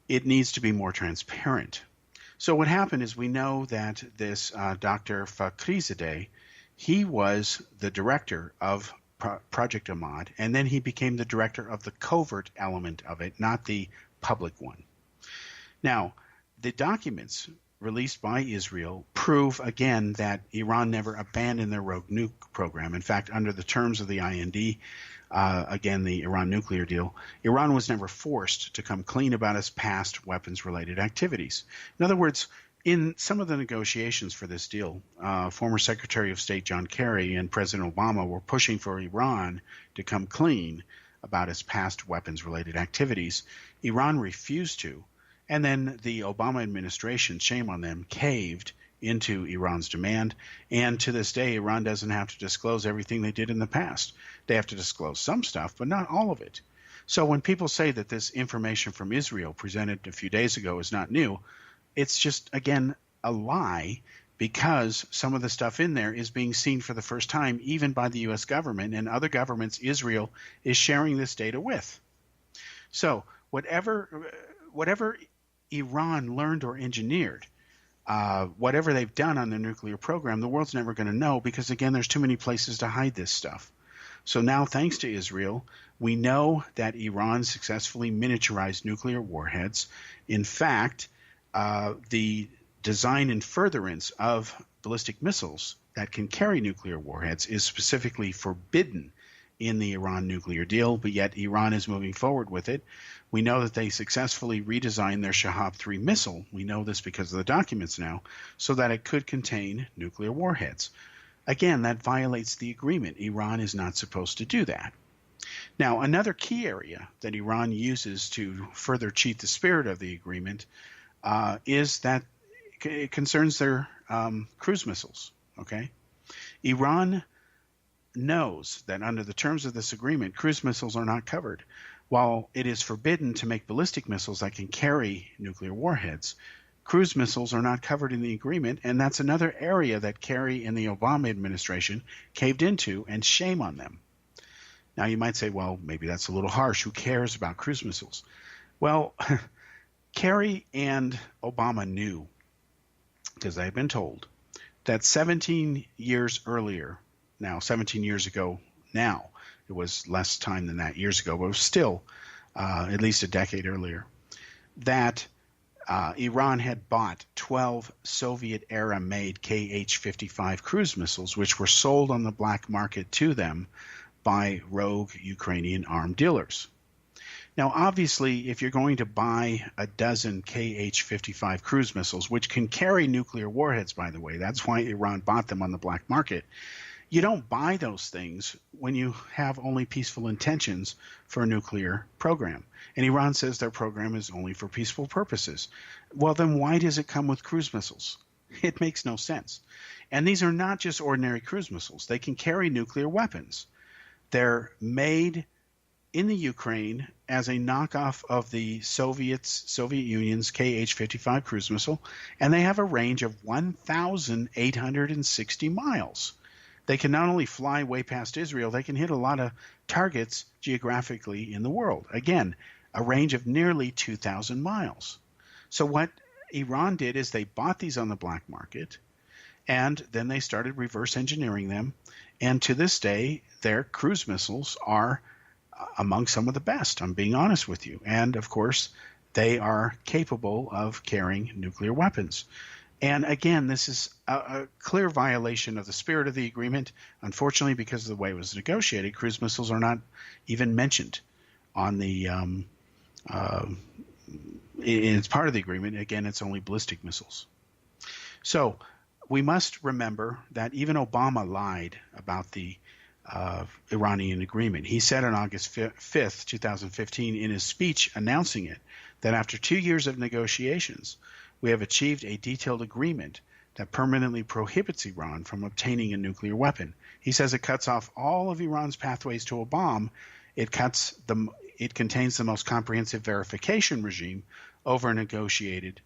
It needs to be more transparent. So what happened is we know that this Dr. Fakhrizadeh, he was the director of Project Ahmad, and then he became the director of the covert element of it, not the public one. Now, the documents released by Israel prove again that Iran never abandoned their rogue nuke program. In fact, under the terms of the IND, again, the Iran nuclear deal, Iran was never forced to come clean about its past weapons-related activities. In other words, in some of the negotiations for this deal, former Secretary of State John Kerry and President Obama were pushing for Iran to come clean about its past weapons-related activities. Iran refused to, and then the Obama administration, shame on them, caved into Iran's demand, and to this day, Iran doesn't have to disclose everything they did in the past. They have to disclose some stuff, but not all of it. So when people say that this information from Israel presented a few days ago is not new, it's just, again, a lie, because some of the stuff in there is being seen for the first time, even by the U.S. government and other governments Israel is sharing this data with. So whatever Iran learned or engineered, whatever they've done on their nuclear program, the world's never going to know, because, again, there's too many places to hide this stuff. So now, thanks to Israel, we know that Iran successfully miniaturized nuclear warheads. In fact, the design and furtherance of ballistic missiles that can carry nuclear warheads is specifically forbidden in the Iran nuclear deal, but yet Iran is moving forward with it. We know that they successfully redesigned their Shahab-3 missile. We know this because of the documents now, so that it could contain nuclear warheads. Again, that violates the agreement. Iran is not supposed to do that. Now, another key area that Iran uses to further cheat the spirit of the agreement is that it concerns their cruise missiles. Okay, Iran knows that under the terms of this agreement, cruise missiles are not covered. While it is forbidden to make ballistic missiles that can carry nuclear warheads, cruise missiles are not covered in the agreement, and that's another area that Kerry and the Obama administration caved into, and shame on them. Now, you might say, well, maybe that's a little harsh. Who cares about cruise missiles? Well, Kerry and Obama knew, because they had been told, that 17 years earlier, now 17 years ago now, it was less time than that years ago, but it was still at least a decade earlier, that Iran had bought 12 Soviet-era made Kh-55 cruise missiles, which were sold on the black market to them by rogue Ukrainian armed dealers. Now, obviously, if you're going to buy a dozen Kh-55 cruise missiles, which can carry nuclear warheads, by the way, that's why Iran bought them on the black market, you don't buy those things when you have only peaceful intentions for a nuclear program. And Iran says their program is only for peaceful purposes. Well, then why does it come with cruise missiles? It makes no sense. And these are not just ordinary cruise missiles. They can carry nuclear weapons. They're made in the Ukraine as a knockoff of the Soviet Union's Kh-55 cruise missile, and they have a range of 1,860 miles. They can not only fly way past Israel, they can hit a lot of targets geographically in the world. Again, a range of nearly 2,000 miles. So what Iran did is they bought these on the black market, And then they started reverse engineering them. And to this day, their cruise missiles are among some of the best, I'm being honest with you. And of course, they are capable of carrying nuclear weapons. And again, this is a clear violation of the spirit of the agreement. Unfortunately, because of the way it was negotiated, cruise missiles are not even mentioned on the it's part of the agreement. Again, it's only ballistic missiles. So we must remember that even Obama lied about the Iranian agreement. He said on August 5th, 2015, in his speech announcing it, that after 2 years of negotiations, we have achieved a detailed agreement that permanently prohibits Iran from obtaining a nuclear weapon. He says it cuts off all of Iran's pathways to a bomb. It contains the most comprehensive verification regime ever negotiated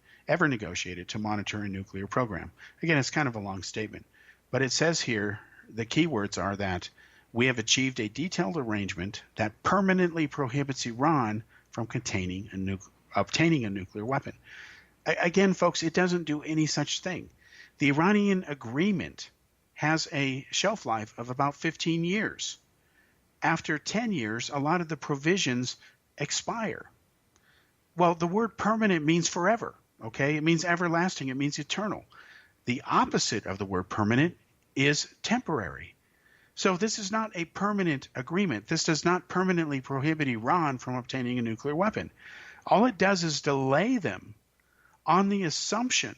to monitor a nuclear program. Again, it's kind of a long statement, but it says here the key words are that we have achieved a detailed arrangement that permanently prohibits Iran from obtaining a nuclear weapon. Again, folks, it doesn't do any such thing. The Iranian agreement has a shelf life of about 15 years. After 10 years, a lot of the provisions expire. Well, the word permanent means forever, okay? It means everlasting. It means eternal. The opposite of the word permanent is temporary. So this is not a permanent agreement. This does not permanently prohibit Iran from obtaining a nuclear weapon. All it does is delay them on the assumption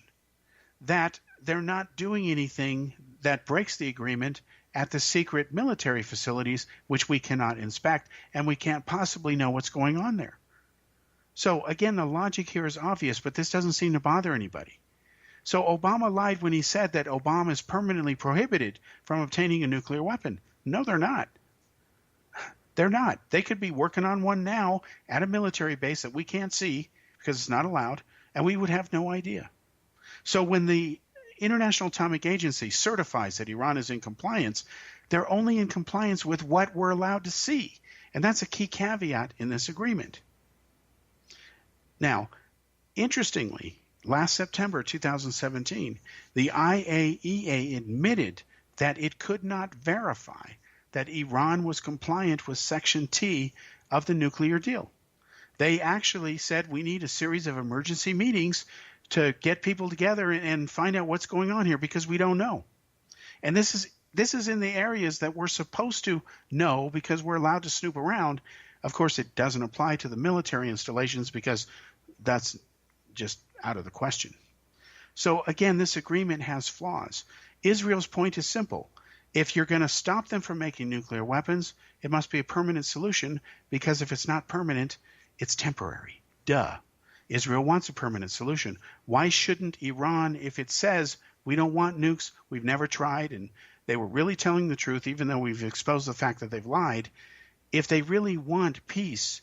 that they're not doing anything that breaks the agreement at the secret military facilities, which we cannot inspect, and we can't possibly know what's going on there. So again, the logic here is obvious, but this doesn't seem to bother anybody. So Obama lied when he said that Obama is permanently prohibited from obtaining a nuclear weapon. No, they're not. They're not. They could be working on one now at a military base that we can't see because it's not allowed, and we would have no idea. So when the International Atomic Agency certifies that Iran is in compliance, they're only in compliance with what we're allowed to see. And that's a key caveat in this agreement. Now, interestingly, last September 2017, the IAEA admitted that it could not verify that Iran was compliant with Section T of the nuclear deal. They actually said we need a series of emergency meetings to get people together and find out what's going on here because we don't know. And this is in the areas that we're supposed to know because we're allowed to snoop around. Of course, it doesn't apply to the military installations because that's just out of the question. So again, this agreement has flaws. Israel's point is simple. If you're going to stop them from making nuclear weapons, it must be a permanent solution because if it's not permanent, it's temporary. Duh. Israel wants a permanent solution. Why shouldn't Iran, if it says we don't want nukes, we've never tried, and they were really telling the truth, even though we've exposed the fact that they've lied, if they really want peace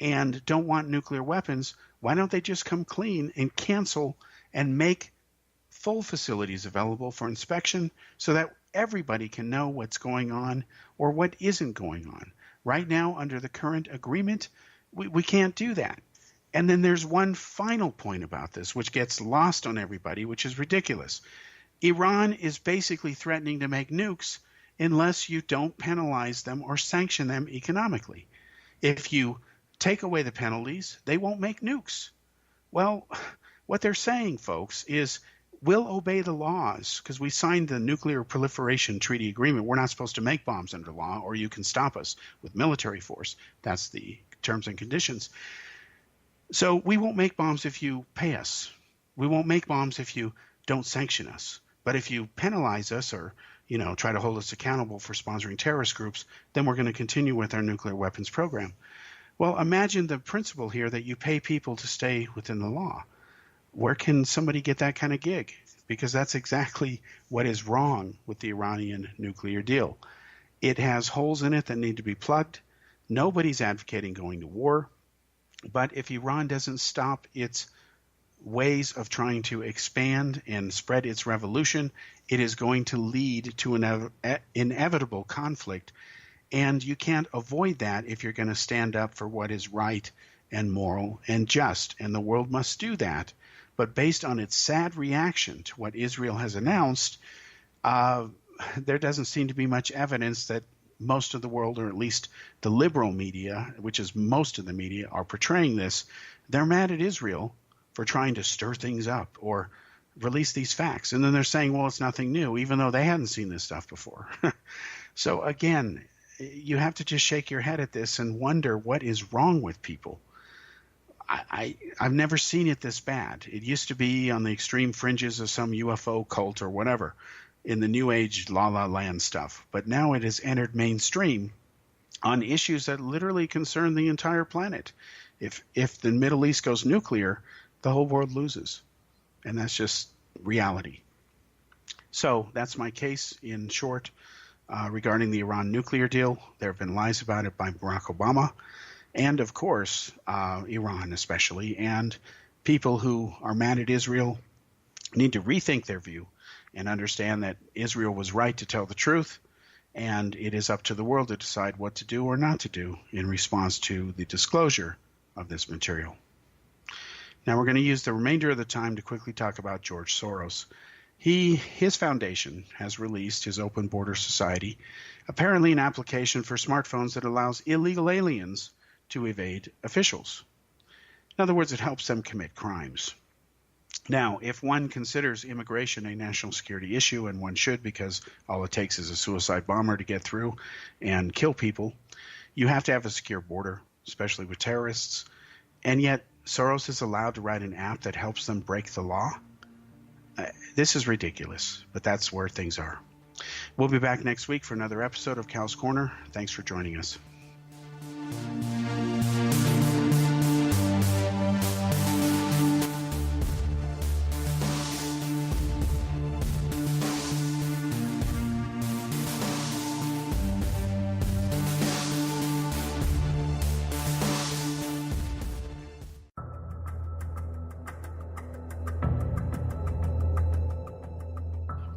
and don't want nuclear weapons, why don't they just come clean and cancel and make full facilities available for inspection so that everybody can know what's going on or what isn't going on? Right now, under the current agreement, we can't do that. And then there's one final point about this, which gets lost on everybody, which is ridiculous. Iran is basically threatening to make nukes unless you don't penalize them or sanction them economically. If you take away the penalties, they won't make nukes. Well, what they're saying, folks, is we'll obey the laws because we signed the Nuclear Proliferation Treaty Agreement. We're not supposed to make bombs under law, or you can stop us with military force. That's the terms and conditions. So we won't make bombs if you pay us. We won't make bombs if you don't sanction us. But if you penalize us or, try to hold us accountable for sponsoring terrorist groups, then we're going to continue with our nuclear weapons program. Well, imagine the principle here that you pay people to stay within the law. Where can somebody get that kind of gig? Because that's exactly what is wrong with the Iranian nuclear deal. It has holes in it that need to be plugged. Nobody's advocating going to war. But if Iran doesn't stop its ways of trying to expand and spread its revolution, it is going to lead to an inevitable conflict. And you can't avoid that if you're going to stand up for what is right and moral and just. And the world must do that. But based on its sad reaction to what Israel has announced, there doesn't seem to be much evidence that most of the world, or at least the liberal media, which is most of the media, are portraying this. They're mad at Israel for trying to stir things up or release these facts. And then they're saying, well, it's nothing new, even though they hadn't seen this stuff before. So again, you have to just shake your head at this and wonder what is wrong with people. I've never seen it this bad. It used to be on the extreme fringes of some UFO cult or whatever, in the New Age La La Land stuff. But now it has entered mainstream on issues that literally concern the entire planet. If the Middle East goes nuclear, the whole world loses. And that's just reality. So that's my case in short regarding the Iran nuclear deal. There have been lies about it by Barack Obama and, of course, Iran especially. And people who are mad at Israel need to rethink their view and understand that Israel was right to tell the truth, and it is up to the world to decide what to do or not to do in response to the disclosure of this material. Now we're going to use the remainder of the time to quickly talk about George Soros. His foundation has released his Open Border Society, apparently an application for smartphones that allows illegal aliens to evade officials. In other words, it helps them commit crimes. Now, if one considers immigration a national security issue, and one should because all it takes is a suicide bomber to get through and kill people, you have to have a secure border, especially with terrorists. And yet Soros is allowed to write an app that helps them break the law? This is ridiculous, but that's where things are. We'll be back next week for another episode of Cal's Corner. Thanks for joining us.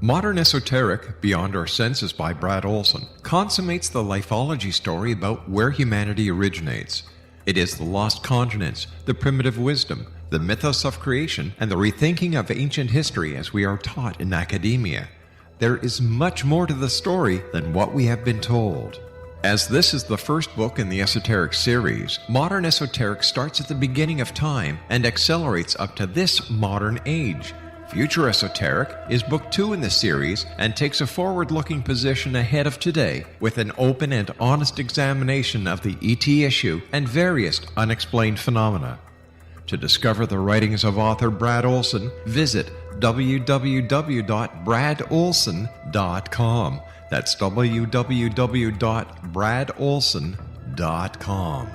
Modern Esoteric, Beyond Our Senses by Brad Olson, consummates the lifeology story about where humanity originates. It is the lost continents, the primitive wisdom, the mythos of creation, and the rethinking of ancient history as we are taught in academia. There is much more to the story than what we have been told. As this is the first book in the Esoteric series, Modern Esoteric starts at the beginning of time and accelerates up to this modern age. Future Esoteric is book 2 in the series and takes a forward-looking position ahead of today with an open and honest examination of the ET issue and various unexplained phenomena. To discover the writings of author Brad Olson, visit www.bradolson.com. That's www.bradolson.com.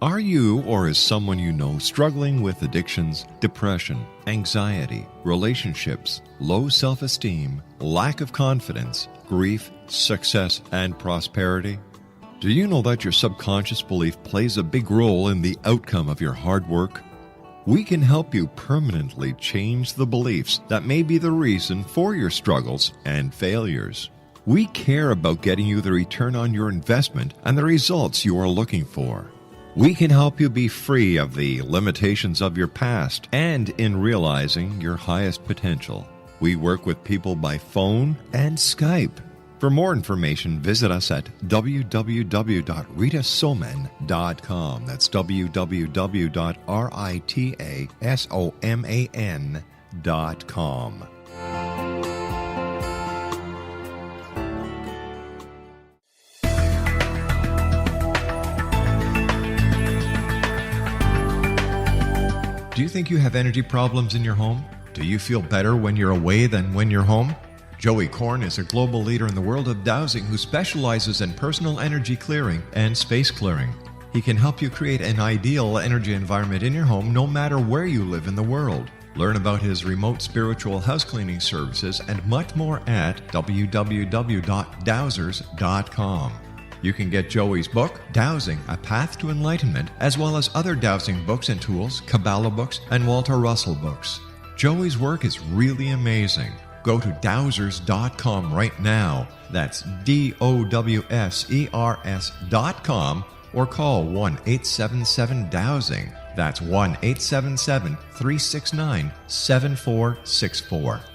Are you or is someone you know struggling with addictions, depression, anxiety, relationships, low self-esteem, lack of confidence, grief, success, and prosperity? Do you know that your subconscious belief plays a big role in the outcome of your hard work? We can help you permanently change the beliefs that may be the reason for your struggles and failures. We care about getting you the return on your investment and the results you are looking for. We can help you be free of the limitations of your past and in realizing your highest potential. We work with people by phone and Skype. For more information, visit us at www.ritasoman.com. That's www.ritasoman.com. Do you think you have energy problems in your home? Do you feel better when you're away than when you're home? Joey Korn is a global leader in the world of dowsing who specializes in personal energy clearing and space clearing. He can help you create an ideal energy environment in your home no matter where you live in the world. Learn about his remote spiritual house cleaning services and much more at www.dowsers.com. You can get Joey's book, Dowsing, A Path to Enlightenment, as well as other dowsing books and tools, Kabbalah books, and Walter Russell books. Joey's work is really amazing. Go to dowsers.com right now. That's DOWSERS.com, or call 1-877-DOWSING. That's 1-877-369-7464.